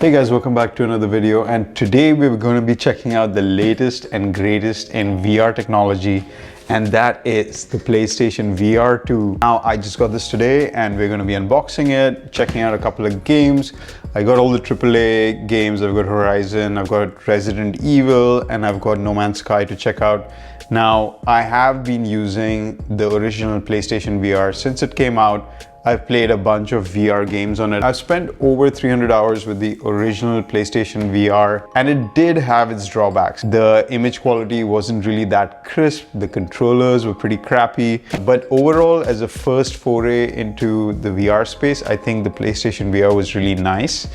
Hey guys, welcome back to another video, and today we're going to be checking out the latest and greatest in VR technology, and that is the PlayStation VR2. Now I just got this today and we're going to be unboxing it, checking out a couple of games. I got all the AAA games. I've got Horizon, I've got Resident Evil, and I've got No Man's Sky to check out. Now I have been using the original PlayStation VR since it came out. I've played a bunch of VR games on it. I've spent over 300 hours with the original PlayStation VR, and it did have its drawbacks. The image quality wasn't really that crisp, the controllers were pretty crappy, but overall, as a first foray into the VR space, I think the PlayStation VR was really nice.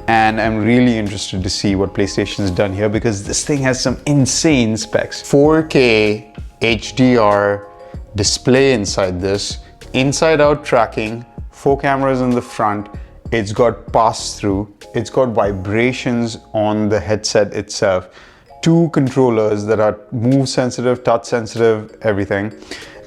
And I'm really interested to see what PlayStation's done here, because this thing has some insane specs. 4K HDR display inside this, inside out tracking, 4 cameras in the front, it's got pass-through, it's got vibrations on the headset itself, 2 controllers that are move sensitive, touch sensitive, everything,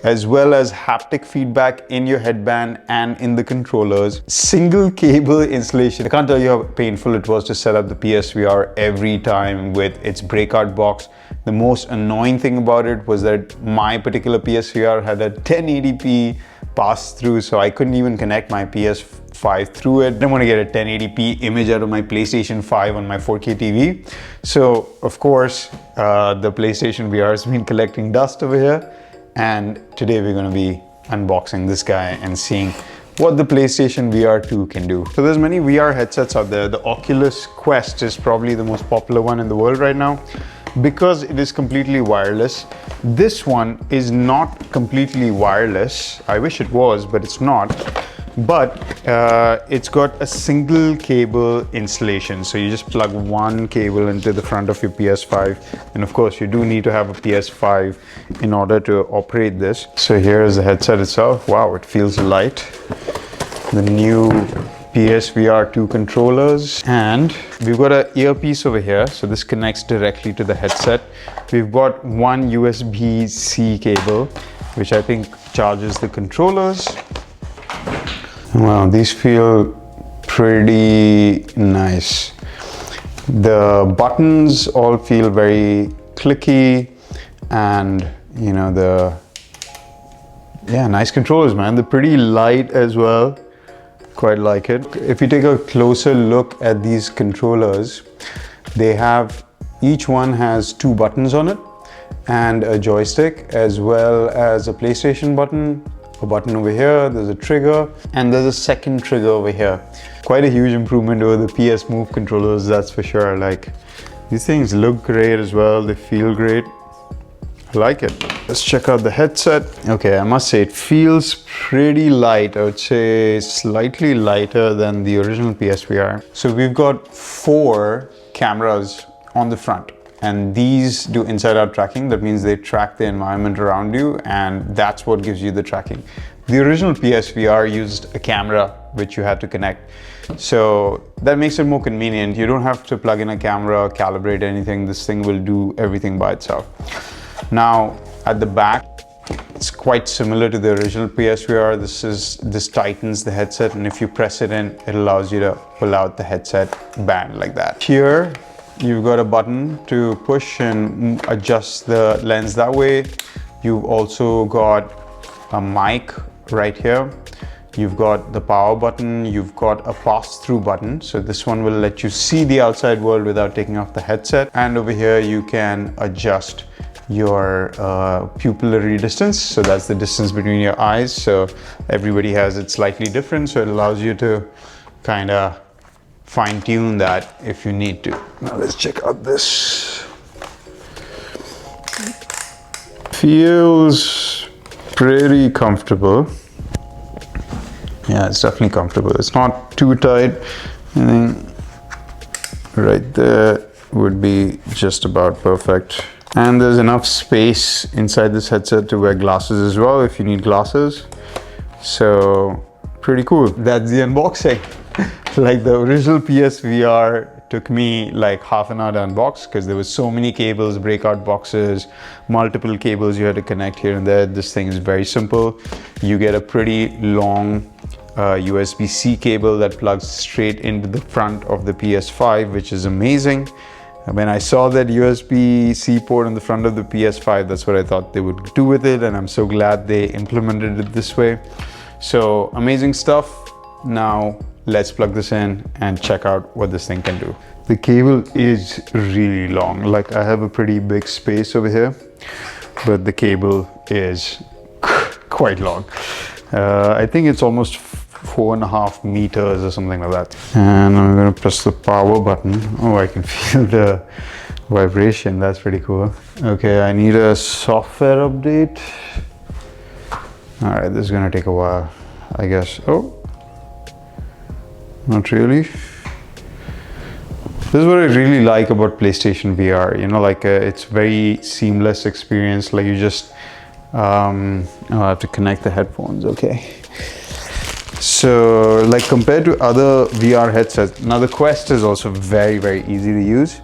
as well as haptic feedback in your headband and in the controllers. Single cable installation. I can't tell you how painful it was to set up the PSVR every time with its breakout box. The most annoying thing about it was that my particular PSVR had a 1080p pass-through, so I couldn't even connect my PS5 through it. I didn't want to get a 1080p image out of my PlayStation 5 on my 4K TV. So of course, the PlayStation VR has been collecting dust over here. And today we're going to be unboxing this guy and seeing what the PlayStation VR2 can do. So there's many VR headsets out there. The Oculus Quest is probably the most popular one in the world right now because it is completely wireless. This one is not completely wireless. I wish it was, but it's not. But it's got a single cable installation. So you just plug one cable into the front of your PS5. And of course, you do need to have a PS5 in order to operate this. So here is the headset itself. Wow, it feels light. The new PSVR2 controllers. And we've got an earpiece over here. So this connects directly to the headset. We've got one USB-C cable, which I think charges the controllers. Wow, these feel pretty nice. The buttons all feel very clicky, and you know, nice controllers, man. They're pretty light as well. Quite like it. If you take a closer look at these controllers, each one has 2 buttons on it and a joystick, as well as a PlayStation button. A button over here, there's a trigger, and there's a second trigger over here. Quite a huge improvement over the PS Move controllers, that's for sure. Like, these things look great as well, they feel great. I like it. Let's check out the headset. Okay, I must say it feels pretty light. I would say slightly lighter than the original PSVR. So we've got 4 cameras on the front. And these do inside-out tracking. That means they track the environment around you, and that's what gives you the tracking. The original PSVR used a camera which you had to connect. So that makes it more convenient. You don't have to plug in a camera, calibrate anything. This thing will do everything by itself. Now, at the back, it's quite similar to the original PSVR. This tightens the headset, and if you press it in, it allows you to pull out the headset band like that. Here, you've got a button to push and adjust the lens that way. You've also got a mic right here. You've got the power button. You've got a pass-through button. So this one will let you see the outside world without taking off the headset. And over here, you can adjust your pupillary distance. So that's the distance between your eyes. So everybody has it slightly different. So it allows you to kind of fine-tune that if you need to. Now let's check out this. Feels pretty comfortable. Yeah, it's definitely comfortable. It's not too tight. I think right there would be just about perfect. And there's enough space inside this headset to wear glasses as well if you need glasses. So pretty cool. That's the unboxing. Like the original PSVR took me like half an hour to unbox because there was so many cables, breakout boxes, multiple cables you had to connect here and there. This thing is very simple. You get a pretty long a USB-C cable that plugs straight into the front of the PS5, which is amazing. When I saw that USB-C port on the front of the PS5, that's what I thought they would do with it, and I'm so glad they implemented it this way. So amazing stuff. Now let's plug this in and check out what this thing can do. The cable is really long. Like, I have a pretty big space over here, but the cable is quite long. I think it's almost 4.5 meters or something like that. And I'm gonna press the power button. Oh, I can feel the vibration. That's pretty cool. Okay, I need a software update. All right, this is gonna take a while, I guess. Oh, not really. This is what I really like about PlayStation VR. You know, like it's very seamless experience. Like, you just, oh, I have to connect the headphones. Okay. So, like, compared to other VR headsets, now the Quest is also very, very easy to use.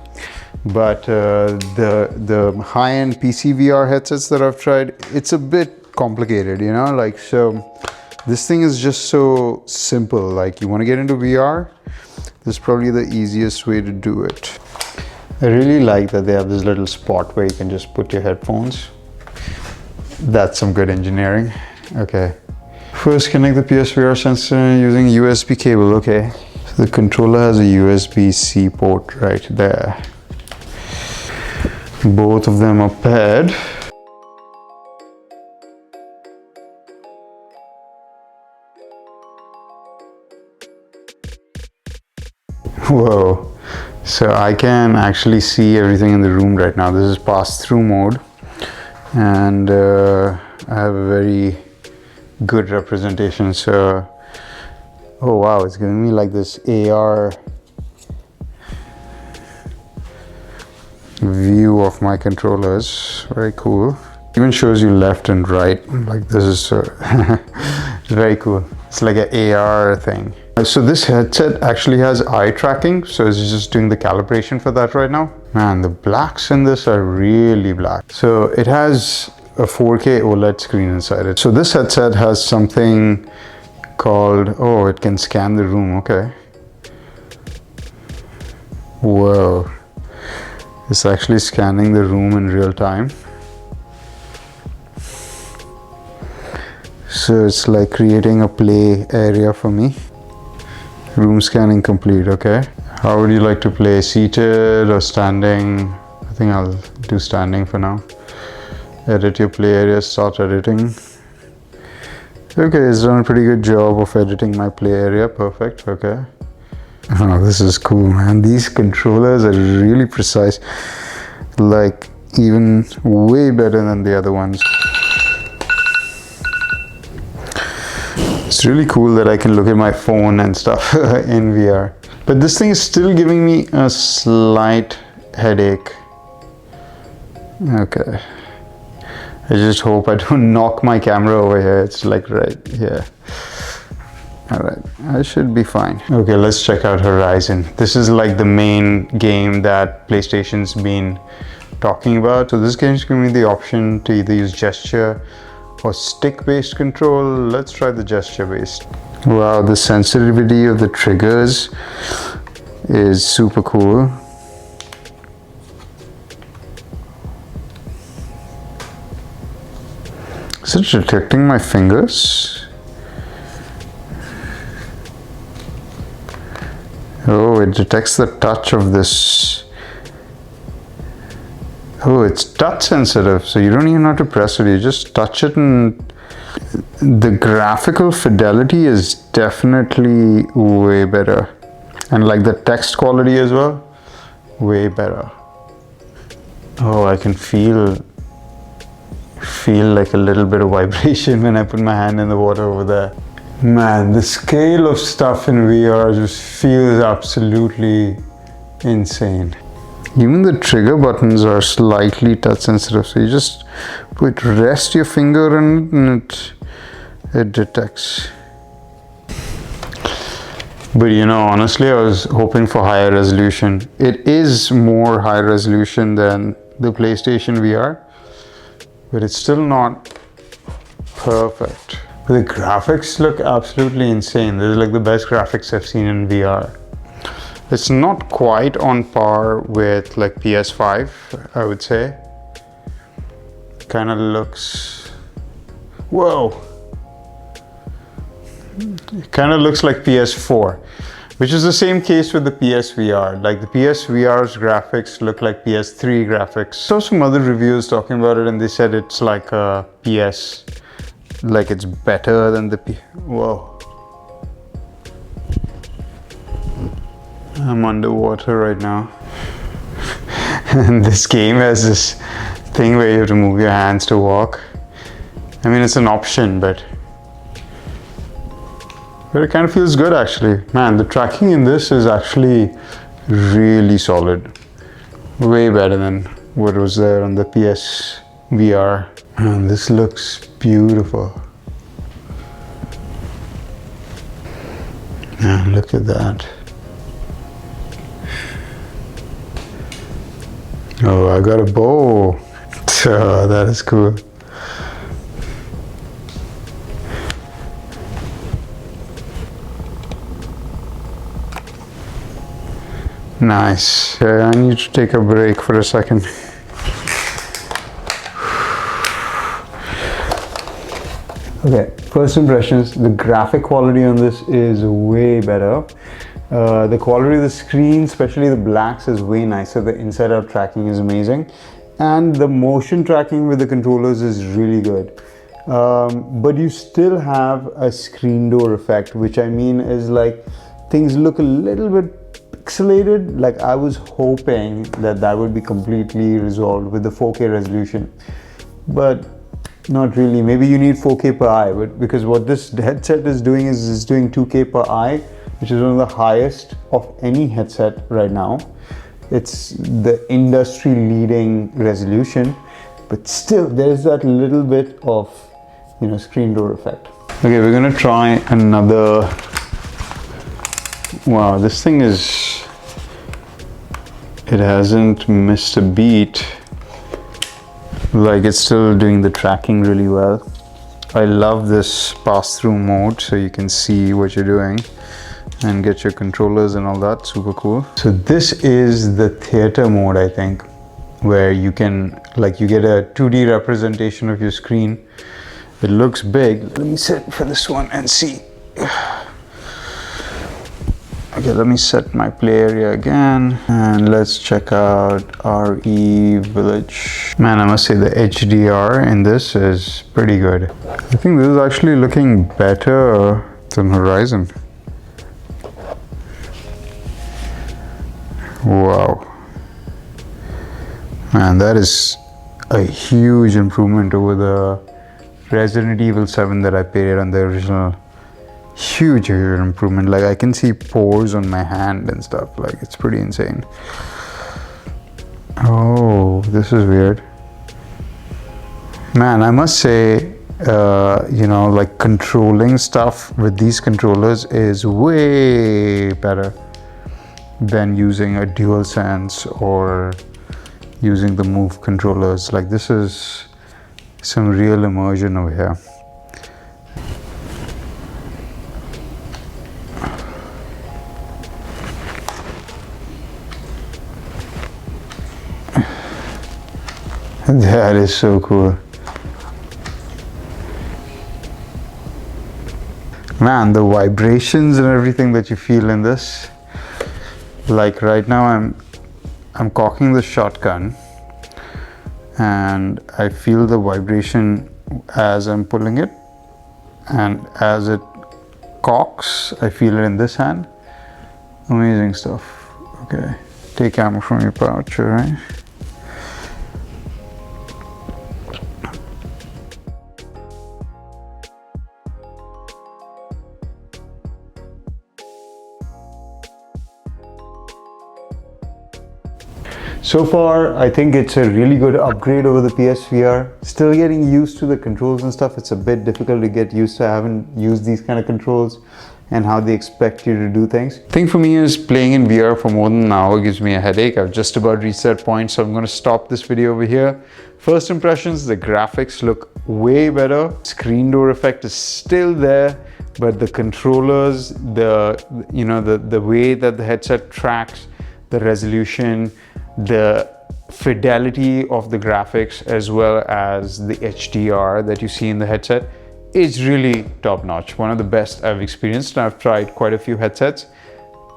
But the high-end PSVR headsets that I've tried, it's a bit complicated, you know, like, so this thing is just so simple. Like, you want to get into VR, this is probably the easiest way to do it. I really like that they have this little spot where you can just put your headphones. That's some good engineering. Okay, first connect the PSVR sensor using USB cable. Okay, so the controller has a USB-C port right there. Both of them are paired. Whoa, so I can actually see everything in the room right now. This is pass-through mode, and I have a very good representation. So, oh wow, it's giving me like this AR view of my controllers. Very cool. Even shows you left and right. Like, this is it's very cool. It's like an AR thing. So this headset actually has eye tracking, so it's just doing the calibration for that right now. Man, the blacks in this are really black. So it has a 4K OLED screen inside it. So this headset has something called, oh, it can scan the room. Okay. Whoa. It's actually scanning the room in real time. So it's like creating a play area for me. Room scanning complete. Okay. How would you like to play? Seated or standing? I think I'll do standing for now. Edit your play area, start editing. Okay, it's done a pretty good job of editing my play area. Perfect. Okay. Oh, this is cool, man. These controllers are really precise. Like, even way better than the other ones. It's really cool that I can look at my phone and stuff in VR. But this thing is still giving me a slight headache. Okay. I just hope I don't knock my camera over here. It's like right here. All right, I should be fine. Okay, let's check out Horizon. This is like the main game that PlayStation's been talking about. So this game's giving me the option to either use gesture or stick-based control. Let's try the gesture-based. Wow, the sensitivity of the triggers is super cool. Is it detecting my fingers? Oh, it detects the touch of this. Oh, it's touch sensitive, so you don't even have to press it, you just touch it, and the graphical fidelity is definitely way better. And like the text quality as well, way better. Oh, I can feel like a little bit of vibration when I put my hand in the water over there. Man, the scale of stuff in VR just feels absolutely insane. Even the trigger buttons are slightly touch sensitive, so you just rest your finger on it and it detects. But you know, honestly, I was hoping for higher resolution. It is more high resolution than the PlayStation VR, but it's still not perfect. The graphics look absolutely insane. This is like the best graphics I've seen in VR. It's not quite on par with like PS5, I would say. Kind of looks, whoa. It kind of looks like PS4, which is the same case with the PSVR. Like the PSVR's graphics look like PS3 graphics. Saw some other reviews talking about it and they said it's like a PS, like it's better than the whoa. I'm underwater right now. And this game has this thing where you have to move your hands to walk. I mean, it's an option, but it kind of feels good actually. Man, the tracking in this is actually really solid. Way better than what was there on the PSVR. Man, this looks beautiful. Man, look at that. Oh, I got a bow. Oh, that is cool. Nice. I need to take a break for a second. Okay, first impressions, the graphic quality on this is way better. The quality of the screen, especially the blacks, is way nicer. The inside-out tracking is amazing. And the motion tracking with the controllers is really good. But you still have a screen door effect, which I mean is like things look a little bit pixelated. Like I was hoping that that would be completely resolved with the 4K resolution, but not really. Maybe you need 4K per eye, but because what this headset is doing is it's doing 2K per eye, which is one of the highest of any headset right now. It's the industry leading resolution, but still there's that little bit of, you know, screen door effect. Okay, we're gonna try another. Wow, this thing is, it hasn't missed a beat. Like it's still doing the tracking really well. I love this pass-through mode, so you can see what you're doing and get your controllers and all that. Super cool. So this is the theater mode, I think, where you can, like, you get a 2D representation of your screen. It looks big. Let me sit for this one and see. Okay, let me set my play area again and let's check out RE Village. Man, I must say the HDR in this is pretty good. I think this is actually looking better than Horizon. Wow. Man, that is a huge improvement over the Resident Evil 7 that I played on the original. Huge improvement. Like I can see pores on my hand and stuff. Like it's pretty insane. Oh, this is weird. Man, I must say, you know, like controlling stuff with these controllers is way better than using a DualSense or using the Move controllers. Like this is some real immersion over here. That is so cool. Man, the vibrations and everything that you feel in this. Like right now I'm cocking the shotgun and I feel the vibration as I'm pulling it, and as it cocks I feel it in this hand. Amazing stuff. Okay, take camera from your pouch, alright? So far, I think it's a really good upgrade over the PSVR. Still getting used to the controls and stuff. It's a bit difficult to get used to. I haven't used these kind of controls and how they expect you to do things. The thing for me is playing in VR for more than an hour gives me a headache. I've just about reached that point, so I'm going to stop this video over here. First impressions, the graphics look way better. Screen door effect is still there, but the controllers, the way that the headset tracks the resolution, the fidelity of the graphics, as well as the HDR that you see in the headset is really top notch. One of the best I've experienced, and I've tried quite a few headsets.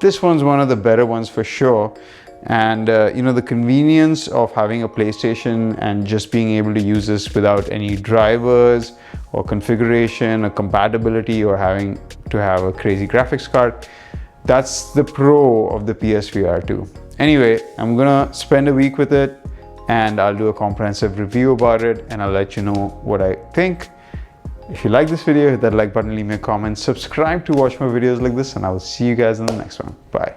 This one's one of the better ones for sure. And the convenience of having a PlayStation and just being able to use this without any drivers or configuration or compatibility or having to have a crazy graphics card, that's the pro of the PSVR 2. Anyway, I'm gonna spend a week with it and I'll do a comprehensive review about it and I'll let you know what I think. If you like this video, hit that like button, leave me a comment, subscribe to watch more videos like this, and I will see you guys in the next one. Bye.